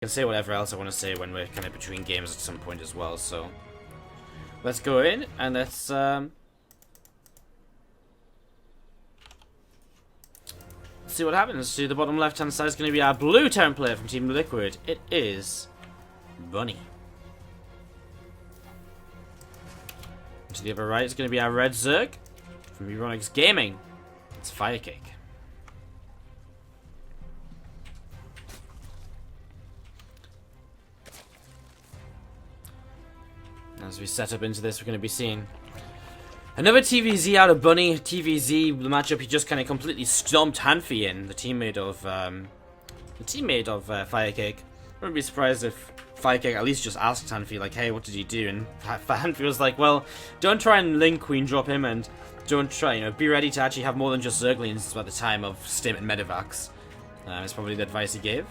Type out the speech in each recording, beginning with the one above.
can say whatever else I want to say when we're kind of between games at some point as well, so let's go in and let's see what happens. To the bottom left hand side is going to be our blue town player from Team Liquid. It is Bunny. And to the other right is going to be our red Zerg from Euronix Gaming. It's FireCake. As we set up into this, we're going to be seeing another TvZ out of Bunny. TvZ, the matchup he just kind of completely stomped Hanfi in, the teammate of FireCake. I wouldn't be surprised if FireCake at least just asked Hanfi, like, hey, what did he do? And Hanfi was like, well, don't try and link Queen drop him, and don't try, you know, be ready to actually have more than just Zerglings by the time of Stim and Medivacs. It's probably the advice he gave.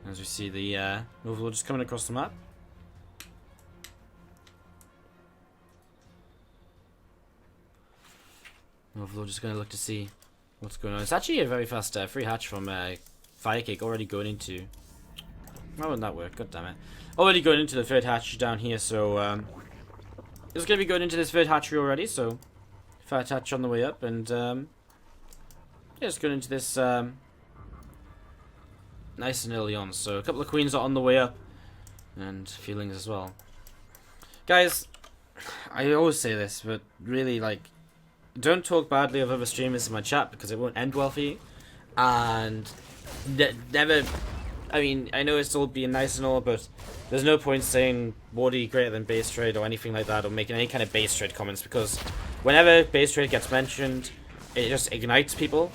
As we see the Overlord just coming across the map. Overlord just going to look to see what's going on. It's actually a very fast free hatch from FireCake already going into... Why wouldn't that work? God damn it. Already going into the third hatch down here, so... it's going to be going into this third hatchery already, so... Third hatch on the way up, and... yeah, just going into this... nice and early on, so a couple of queens are on the way up, and feelings as well. Guys, I always say this, but really, like, don't talk badly of other streamers in my chat because it won't end well for you. And never, I mean, I know it's all being nice and all, but there's no point saying Wardy greater than base trade or anything like that, or making any kind of base trade comments, because whenever base trade gets mentioned, it just ignites people,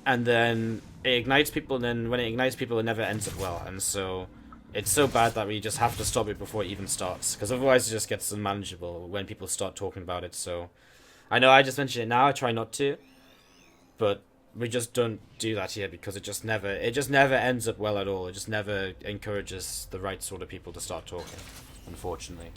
and then it ignites people, and then when it ignites people, it never ends up well. And so it's so bad that we just have to stop it before it even starts, because otherwise it just gets unmanageable when people start talking about it. So I know I just mentioned it now, I try not to, but we just don't do that here, because it just never ends up well at all. It just never encourages the right sort of people to start talking, unfortunately.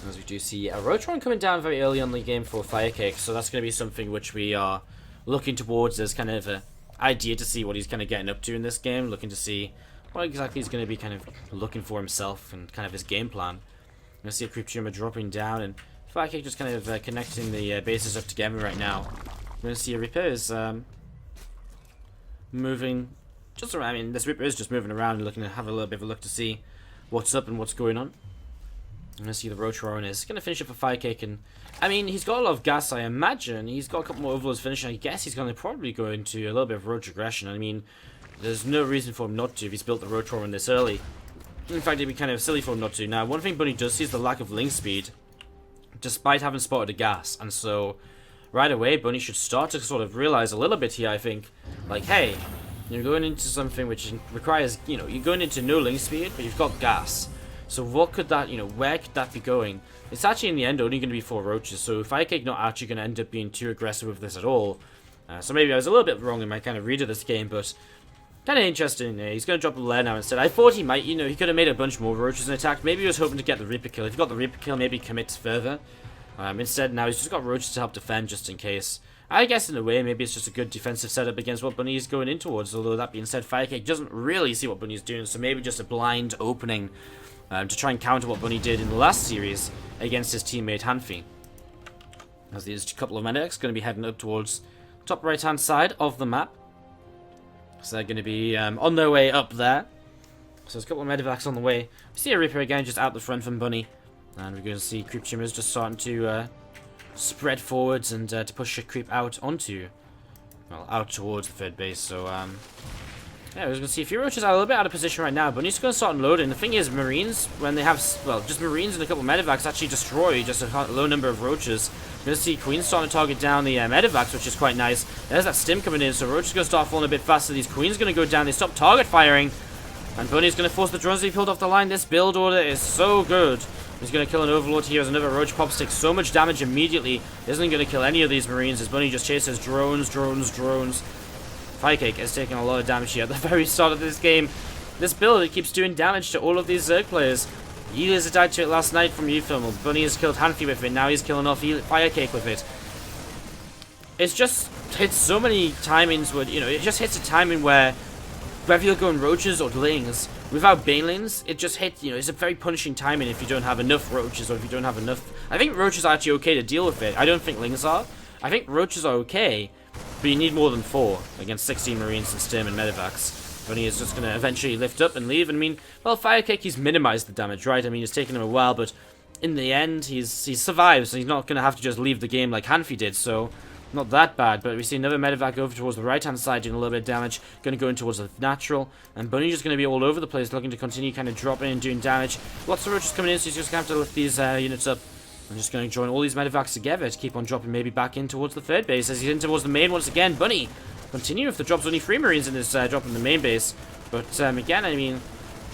As we do see a Rotron coming down very early on in the game for FireCake, so that's going to be something which we are looking towards as kind of an idea to see what he's kind of getting up to in this game, looking to see what exactly he's going to be kind of looking for himself and kind of his game plan. You're going to see a Creep Tumor dropping down, and FireCake just kind of connecting the bases up together right now. We're going to see a Reaper is moving just around. I mean, this Reaper is just moving around and looking to have a little bit of a look to see what's up and what's going on. I'm going to see the Rotoron is going to finish up for FireCake, and I mean, he's got a lot of gas, I imagine. He's got a couple more Overlords finishing. I guess he's going to probably go into a little bit of Roach aggression. I mean, there's no reason for him not to if he's built the Rotoron this early. In fact, it'd be kind of silly for him not to. Now, one thing Bunny does see is the lack of link speed, despite having spotted a gas, and so right away, Bunny should start to sort of realize a little bit here, I think, like, hey, you're going into something which requires, you know, you're going into no link speed, but you've got gas. So what could that, you know, where could that be going? It's actually in the end only going to be 4 roaches, so FireCake not actually going to end up being too aggressive with this at all. So maybe I was a little bit wrong in my kind of read of this game, but kind of interesting. He's going to drop a lair now instead. I thought he might, you know, he could have made a bunch more roaches and attacked. Maybe he was hoping to get the Reaper kill. If he got the Reaper kill, maybe commits further. Instead, now he's just got roaches to help defend just in case. I guess in a way, maybe it's just a good defensive setup against what Bunny is going in towards, although that being said, FireCake doesn't really see what Bunny's doing, so maybe just a blind opening to try and counter what Bunny did in the last series against his teammate Hanfi. As these couple of medics going to be heading up towards top right hand side of the map. So they're going to be on their way up there. So there's a couple of medivacs on the way. We see a Reaper again just out the front from Bunny. And we're going to see Creep Tumors just starting to spread forwards and to push a creep out onto, well, out towards the third base. So yeah, we're going to see a few roaches are a little bit out of position right now, but he's going to start unloading. The thing is, Marines, when they have, well, just Marines and a couple of medivacs actually destroy just a low number of roaches. We're going to see Queen starting to target down the medivacs, which is quite nice. There's that stim coming in, so Roach is going to start falling a bit faster. These Queens going to go down. They stop target firing, and Bunny's going to force the drones to be pulled off the line. This build order is so good. He's going to kill an Overlord here as another Roach pops, takes so much damage immediately. Isn't going to kill any of these Marines as Bunny just chases drones. FireCake is taking a lot of damage here at the very start of this game. This build, it keeps doing damage to all of these Zerg players. Yeelers died to it last night from Ufilm. Bunny has killed Hanfi with it. Now he's killing off FireCake with it. it's just hits so many timings where, you know, it just hits a timing where whether you're going roaches or lings, without banelings, it just hits, you know, it's a very punishing timing if you don't have enough roaches or if you don't have enough. I think roaches are actually okay to deal with it. I don't think lings are. I think roaches are okay, but you need more than 4 against 16 marines and stim and medivacs. Bunny is just going to eventually lift up and leave. And I mean, well, FireCake, he's minimized the damage, right? I mean, it's taken him a while, but in the end, he's survived, so he's not going to have to just leave the game like Hanfi did, so not that bad. But we see another medevac over towards the right-hand side doing a little bit of damage, going to go in towards the natural, and Bunny's just going to be all over the place, looking to continue kind of dropping and doing damage. Lots of roaches coming in, so he's just going to have to lift these units up. I'm just going to join all these medevacs together to keep on dropping maybe back in towards the third base, as he's in towards the main once again. Bunny continue if the drop's only 3 marines in this drop in the main base. But again, I mean,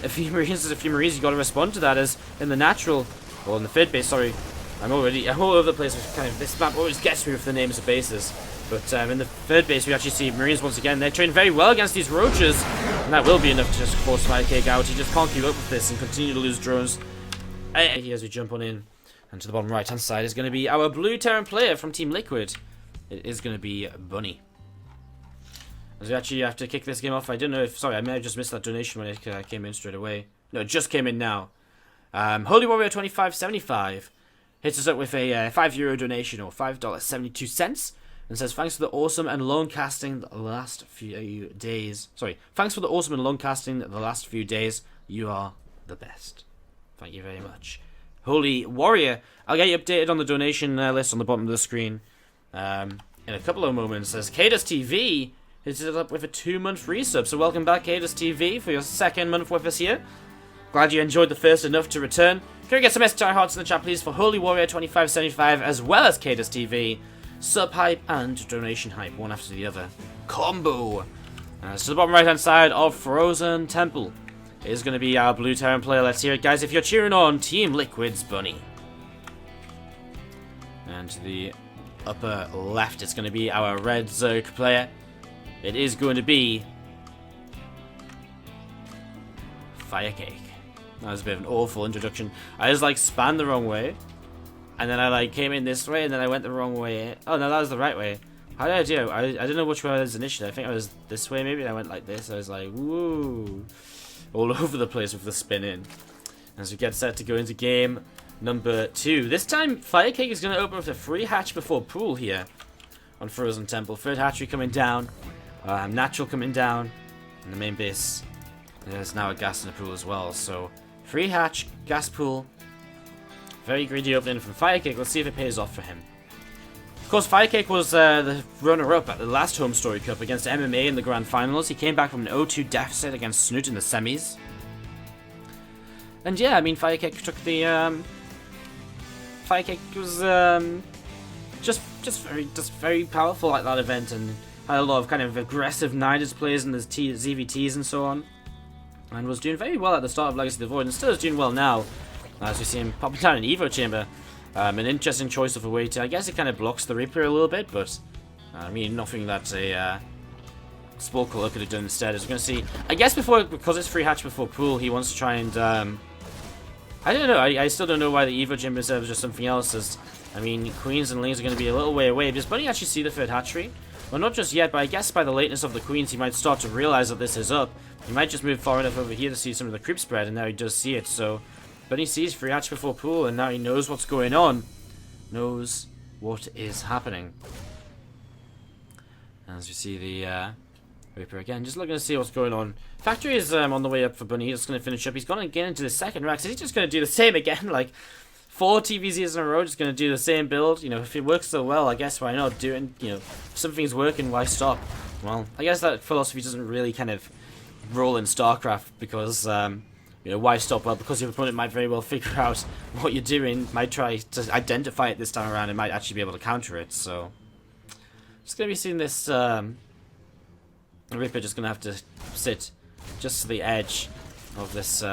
a few marines is a few marines. You got to respond to that. As in the natural, or in the third base. Sorry, I'm all over the place. Kind of this map always gets me with the names of bases. But in the third base, we actually see marines once again. They're trained very well against these roaches, and that will be enough to just force FireCake out. He just can't keep up with this and continue to lose drones. As we jump on in, and to the bottom right hand side is going to be our blue Terran player from Team Liquid. It is going to be Bunny. As we actually have to kick this game off. I don't know if... Sorry, I may have just missed that donation when it came in straight away. No, it just came in now. Holy Warrior 2575 hits us up with a €5 donation, or $5.72, and says, thanks for the awesome and long casting the last few days. Sorry, thanks for the awesome and long casting the last few days. You are the best. Thank you very much. Holy Warrior, I'll get you updated on the donation list on the bottom of the screen in a couple of moments. As TvZ hits it up with a 2-month resub. So welcome back, TvZ, for your 2nd month with us here. Glad you enjoyed the first enough to return. Can we get some STI hearts in the chat, please, for Holy Warrior 2575, as well as TvZ, sub hype and donation hype, one after the other. Combo. To the bottom right-hand side of Frozen Temple is going to be our blue Terran player. Let's hear it, guys. If you're cheering on Team Liquid's Bunny. And to the upper left, it's going to be our red Zerg player. It is going to be FireCake. That was a bit of an awful introduction. I just like spanned the wrong way, and then I like came in this way, and then I went the wrong way. Oh no, that was the right way. How did I do? I don't know which way I was initially. I think I was this way maybe, and I went like this. I was like, woo, all over the place with the spin in. As we get set to go into game number 2. This time, FireCake is going to open with a free hatch before pool here on Frozen Temple. Third hatchery coming down. Natural coming down, and the main base, there's now a gas in the pool as well. So, free hatch, gas pool, very greedy opening from FireCake. Let's see if it pays off for him. Of course, FireCake was the runner-up at the last HomeStory Cup against MMA in the Grand Finals. He came back from an 0-2 deficit against Snoot in the semis. And yeah, I mean, FireCake took the... FireCake was just very powerful at that event, and had a lot of kind of aggressive Nidus plays in the ZVTs and so on. And was doing very well at the start of Legacy of the Void, and still is doing well now. As we see him popping down an Evo Chamber. An interesting choice of a way to... I guess it kind of blocks the Reaper a little bit, but... I mean, nothing that a Spore Caller could have done instead. As we're going to see... I guess because it's free hatch before pool, he wants to try and... I don't know. I still don't know why the Evo Chamber serves just something else. As, I mean, Queens and Lings are going to be a little way away. Does Bunny actually see the third hatchery? Well, not just yet, but I guess by the lateness of the Queens, he might start to realize that this is up. He might just move far enough over here to see some of the creep spread, and now he does see it. So, Bunny sees free hatch before pool, and now he knows what's going on. Knows what is happening. As you see the Reaper again, just looking to see what's going on. Factory is on the way up for Bunny. He's just going to finish up. He's going to get into the second rack. So he's just going to do the same again, like 4 TvZs in a row, just going to do the same build. You know, if it works so well, I guess why not do it? You know, if something's working, why stop? Well, I guess that philosophy doesn't really kind of roll in StarCraft because, you know, why stop? Well, because your opponent might very well figure out what you're doing, might try to identify it this time around, and might actually be able to counter it. So, just going to be seeing this Reaper just going to have to sit just to the edge of this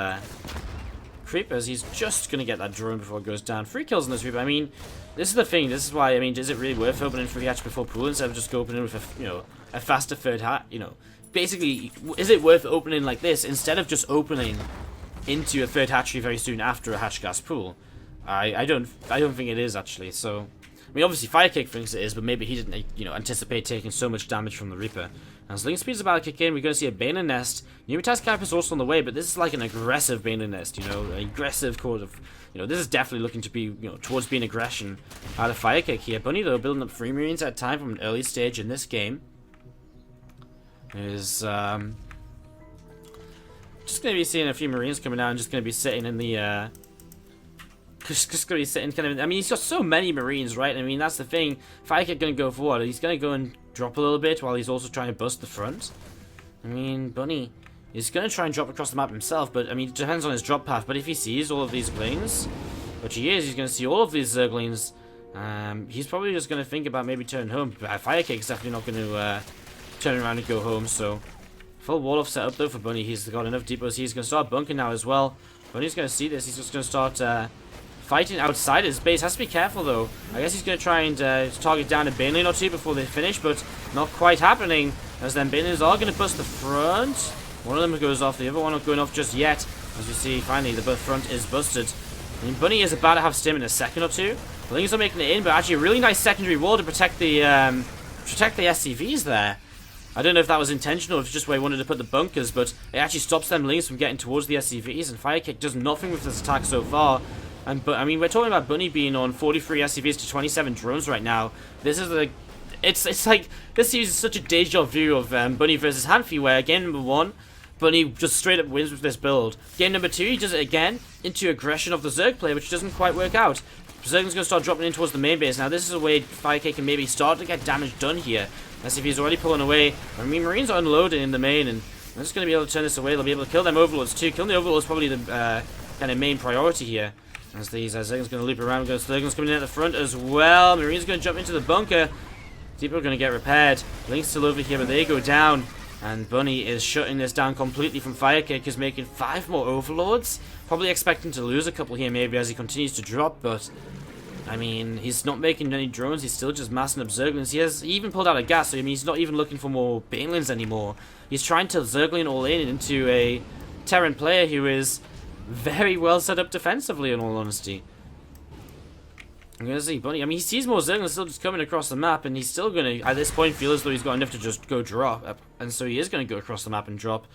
Creepers. He's just going to get that drone before it goes down. 3 kills in this Reaper. I mean, this is the thing. This is why, I mean, is it really worth opening free hatch before pool instead of just opening with a, you know, a faster third hatch? You know, basically, is it worth opening like this instead of just opening into a third hatchery very soon after a hatch gas pool? I don't think it is actually. So I mean, obviously FireCake thinks it is, but maybe he didn't, you know, anticipate taking so much damage from the Reaper. As Link Speed's about to kick in, we're going to see a Baneling Nest. Pneumatized Cap is also on the way, but this is like an aggressive Baneling Nest, you know, an aggressive kind of, you know, this is definitely looking to be, you know, towards being aggression out of FireCake here. Bunny, though, building up 3 Marines at a time from an early stage in this game. Is, just going to be seeing a few Marines coming out and just going to be sitting in the, just going to be sitting kind of, I mean, he's got so many Marines, right? I mean, that's the thing. FireCake going to go forward. He's going to go and drop a little bit while he's also trying to bust the front. I mean, Bunny is going to try and drop across the map himself, but, I mean, it depends on his drop path. But if he sees all of these Glings, which he is, he's going to see all of these Zerglings. He's probably just going to think about maybe turning home. FireCake is definitely not going to turn around and go home, so full wall off set up though for Bunny. He's got enough depots. He's going to start bunking now as well. Bunny's going to see this. He's just going to start fighting outside his base. Has to be careful though. I guess he's going to try and target down a Baneling or two before they finish, but not quite happening, as then Banelings are going to bust the front. One of them goes off, the other one not going off just yet. As you see, finally the front is busted. I mean, Bunny is about to have stim in a second or two. The Lings are making it in, but actually a really nice secondary wall to protect the SCVs there. I don't know if that was intentional, or if it's just where he wanted to put the bunkers, but it actually stops them Lings from getting towards the SCVs, and FireCake does nothing with this attack so far. But I mean, we're talking about Bunny being on 43 SCVs to 27 drones right now. This is a, it's like, this is such a deja vu of Bunny versus Hanfi, where game number 1, Bunny just straight up wins with this build. Game number 2, he does it again into aggression of the Zerg play, which doesn't quite work out. Zerg's going to start dropping in towards the main base. Now this is a way FireCake can maybe start to get damage done here. As if he's already pulling away. I mean, Marines are unloading in the main, and I'm just going to be able to turn this away. They'll be able to kill them Overlords too. Killing the Overlords is probably the kind of main priority here. As these Zerg's going to loop around. Zerg's coming in at the front as well. Marines going to jump into the bunker. People are going to get repaired. Link's still over here, but they go down. And Bunny is shutting this down completely from FireCake. Is making 5 more Overlords. Probably expecting to lose a couple here maybe as he continues to drop, but I mean, he's not making any drones, he's still just massing up Zerglings. He even pulled out a gas, so I mean, he's not even looking for more Banelings anymore. He's trying to Zergling all in into a Terran player who is very well set up defensively, in all honesty. I'm going to see Bunny. I mean, he sees more Zerglings still just coming across the map, and he's still going to, at this point, feel as though he's got enough to just go drop. And so he is going to go across the map and drop.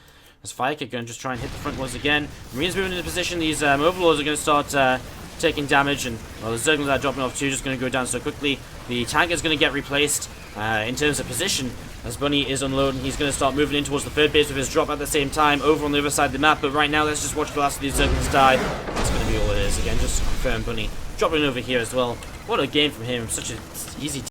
As FireCake going to just try and hit the front once again. Marines moving into position. These Overlords are going to start taking damage, and well, the Zerglings are dropping off too, just going to go down so quickly. The tank is going to get replaced in terms of position, as Bunny is unloading. He's going to start moving in towards the third base with his drop at the same time, over on the other side of the map, but right now, let's just watch the last of these Zerglings die. That's going to be all it is. Again, just to confirm, Bunny dropping over here as well. What a game from him, such an easy